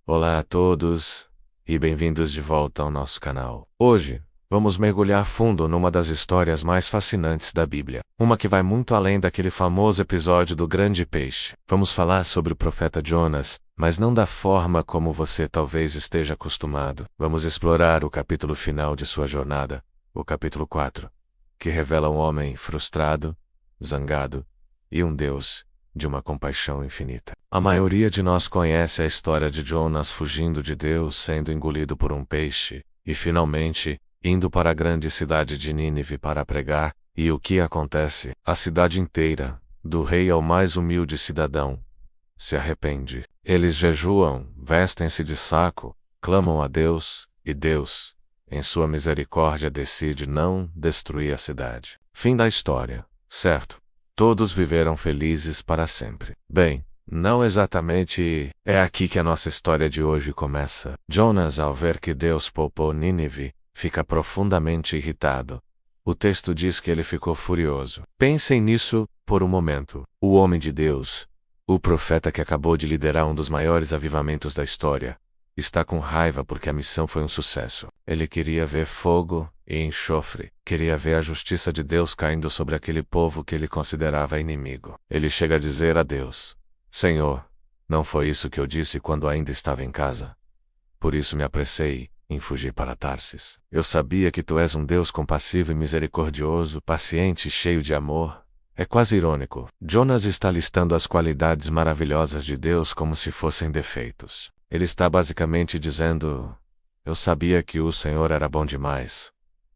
Olá a todos e bem-vindos de volta ao nosso canal. Hoje, vamos mergulhar fundo numa das histórias mais fascinantes da Bíblia. Uma que vai muito além daquele famoso episódio do grande peixe. Vamos falar sobre o profeta Jonas, mas não da forma como você talvez esteja acostumado. Vamos explorar o capítulo final de sua jornada, o capítulo 4, que revela um homem frustrado, zangado e um Deus de uma compaixão infinita. A maioria de nós conhece a história de Jonas fugindo de Deus, sendo engolido por um peixe, e finalmente, indo para a grande cidade de Nínive para pregar, e o que acontece? A cidade inteira, do rei ao mais humilde cidadão, se arrepende. Eles jejuam, vestem-se de saco, clamam a Deus, e Deus, em sua misericórdia, decide não destruir a cidade. Fim da história, certo? Todos viveram felizes para sempre. Bem, não exatamente. É aqui que a nossa história de hoje começa. Jonas, ao ver que Deus poupou Nínive, fica profundamente irritado. O texto diz que ele ficou furioso. Pensem nisso por um momento. O homem de Deus, o profeta que acabou de liderar um dos maiores avivamentos da história, está com raiva porque a missão foi um sucesso. Ele queria ver fogo e enxofre. Queria ver a justiça de Deus caindo sobre aquele povo que ele considerava inimigo. Ele chega a dizer a Deus: Senhor, não foi isso que eu disse quando ainda estava em casa? Por isso me apressei em fugir para Tarsis. Eu sabia que tu és um Deus compassivo e misericordioso, paciente e cheio de amor. É quase irônico. Jonas está listando as qualidades maravilhosas de Deus como se fossem defeitos. Ele está basicamente dizendo: eu sabia que o Senhor era bom demais.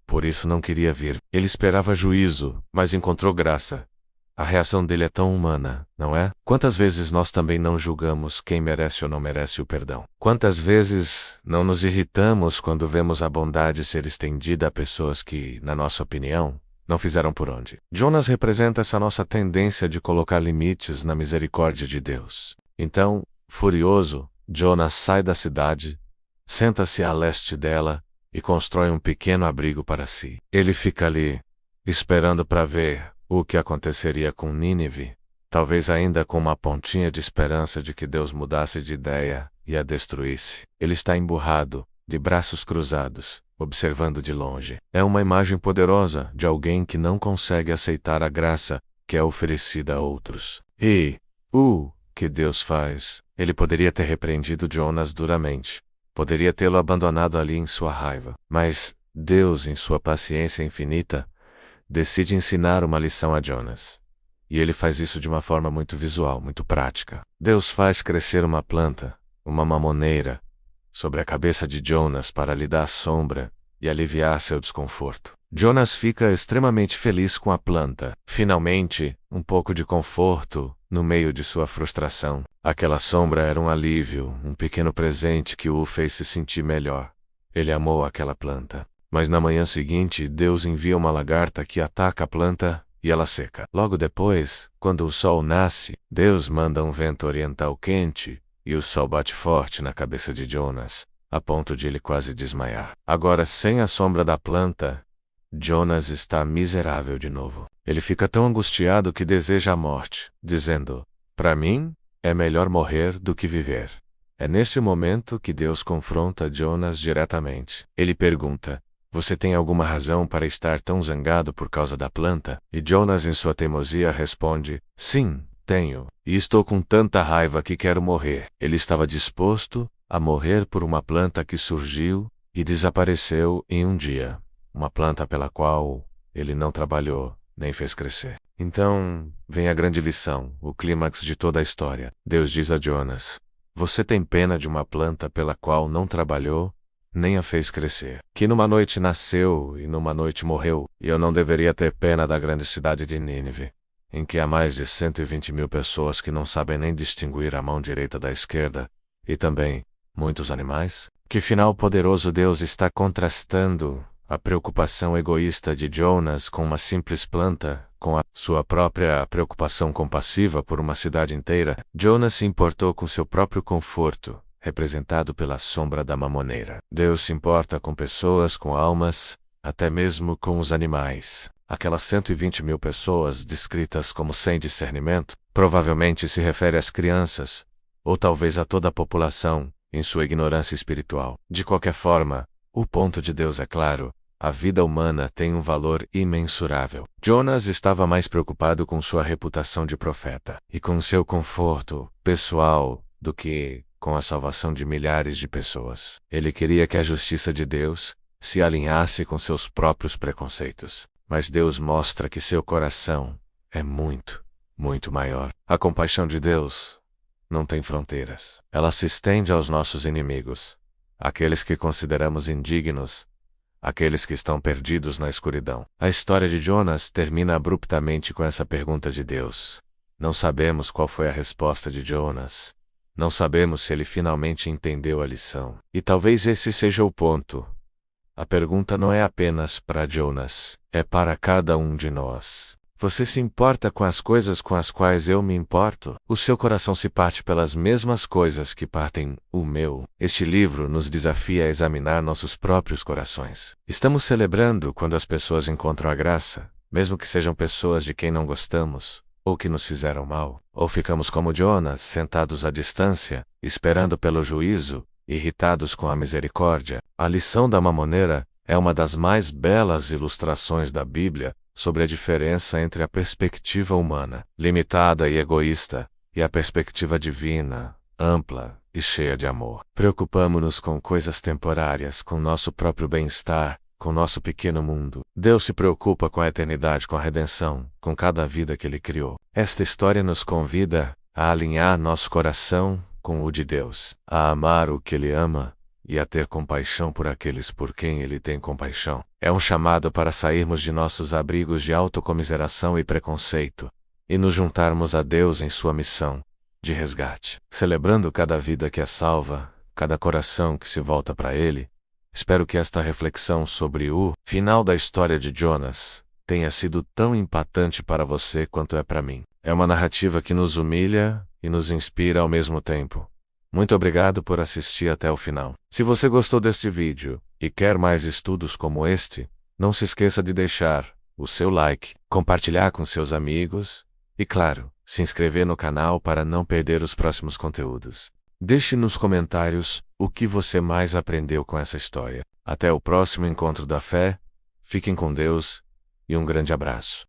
Por isso não queria vir. Ele esperava juízo, mas encontrou graça. A reação dele é tão humana, não é? Quantas vezes nós também não julgamos quem merece ou não merece o perdão? Quantas vezes não nos irritamos quando vemos a bondade ser estendida a pessoas que, na nossa opinião, não fizeram por onde? Jonas representa essa nossa tendência de colocar limites na misericórdia de Deus. Então, furioso, Jonas sai da cidade, senta-se a leste dela e constrói um pequeno abrigo para si. Ele fica ali, esperando para ver o que aconteceria com Nínive, talvez ainda com uma pontinha de esperança de que Deus mudasse de ideia e a destruísse. Ele está emburrado, de braços cruzados, observando de longe. É uma imagem poderosa de alguém que não consegue aceitar a graça que é oferecida a outros. E o que Deus faz? Ele poderia ter repreendido Jonas duramente. Poderia tê-lo abandonado ali em sua raiva. Mas Deus, em sua paciência infinita, decide ensinar uma lição a Jonas. E ele faz isso de uma forma muito visual, muito prática. Deus faz crescer uma planta, uma mamoneira, sobre a cabeça de Jonas para lhe dar sombra e aliviar seu desconforto. Jonas fica extremamente feliz com a planta. Finalmente, um pouco de conforto no meio de sua frustração. Aquela sombra era um alívio, um pequeno presente que o fez se sentir melhor. Ele amou aquela planta. Mas na manhã seguinte, Deus envia uma lagarta que ataca a planta e ela seca. Logo depois, quando o sol nasce, Deus manda um vento oriental quente e o sol bate forte na cabeça de Jonas, a ponto de ele quase desmaiar. Agora, sem a sombra da planta, Jonas está miserável de novo. Ele fica tão angustiado que deseja a morte, dizendo: para mim, é melhor morrer do que viver. É neste momento que Deus confronta Jonas diretamente. Ele pergunta: você tem alguma razão para estar tão zangado por causa da planta? E Jonas, em sua teimosia, responde: sim, tenho. E estou com tanta raiva que quero morrer. Ele estava disposto a morrer por uma planta que surgiu e desapareceu em um dia. Uma planta pela qual ele não trabalhou, nem fez crescer. Então, vem a grande lição, o clímax de toda a história. Deus diz a Jonas: você tem pena de uma planta pela qual não trabalhou, nem a fez crescer, que numa noite nasceu e numa noite morreu, e eu não deveria ter pena da grande cidade de Nínive, em que há mais de 120 mil pessoas que não sabem nem distinguir a mão direita da esquerda, e também muitos animais? Que final poderoso Deus está contrastando a preocupação egoísta de Jonas com uma simples planta, com a sua própria preocupação compassiva por uma cidade inteira. Jonas se importou com seu próprio conforto, representado pela sombra da mamoneira. Deus se importa com pessoas, com almas, até mesmo com os animais. Aquelas 120 mil pessoas descritas como sem discernimento, provavelmente se refere às crianças, ou talvez a toda a população, em sua ignorância espiritual. De qualquer forma, o ponto de Deus é claro: a vida humana tem um valor imensurável. Jonas estava mais preocupado com sua reputação de profeta e com seu conforto pessoal do que com a salvação de milhares de pessoas. Ele queria que a justiça de Deus se alinhasse com seus próprios preconceitos. Mas Deus mostra que seu coração é muito, muito maior. A compaixão de Deus não tem fronteiras. Ela se estende aos nossos inimigos, aqueles que consideramos indignos, aqueles que estão perdidos na escuridão. A história de Jonas termina abruptamente com essa pergunta de Deus. Não sabemos qual foi a resposta de Jonas. Não sabemos se ele finalmente entendeu a lição. E talvez esse seja o ponto. A pergunta não é apenas para Jonas, é para cada um de nós. Você se importa com as coisas com as quais eu me importo? O seu coração se parte pelas mesmas coisas que partem o meu. Este livro nos desafia a examinar nossos próprios corações. Estamos celebrando quando as pessoas encontram a graça, mesmo que sejam pessoas de quem não gostamos, ou que nos fizeram mal. Ou ficamos como Jonas, sentados à distância, esperando pelo juízo, irritados com a misericórdia. A lição da mamoneira é uma das mais belas ilustrações da Bíblia sobre a diferença entre a perspectiva humana, limitada e egoísta, e a perspectiva divina, ampla e cheia de amor. Preocupamo-nos com coisas temporárias, com nosso próprio bem-estar, com nosso pequeno mundo. Deus se preocupa com a eternidade, com a redenção, com cada vida que Ele criou. Esta história nos convida a alinhar nosso coração com o de Deus, a amar o que Ele ama e a ter compaixão por aqueles por quem Ele tem compaixão. É um chamado para sairmos de nossos abrigos de autocomiseração e preconceito e nos juntarmos a Deus em sua missão de resgate. Celebrando cada vida que é salva, cada coração que se volta para Ele, espero que esta reflexão sobre o final da história de Jonas tenha sido tão impactante para você quanto é para mim. É uma narrativa que nos humilha e nos inspira ao mesmo tempo. Muito obrigado por assistir até o final. Se você gostou deste vídeo e quer mais estudos como este, não se esqueça de deixar o seu like, compartilhar com seus amigos e, claro, se inscrever no canal para não perder os próximos conteúdos. Deixe nos comentários o que você mais aprendeu com essa história. Até o próximo encontro da fé, fiquem com Deus e um grande abraço.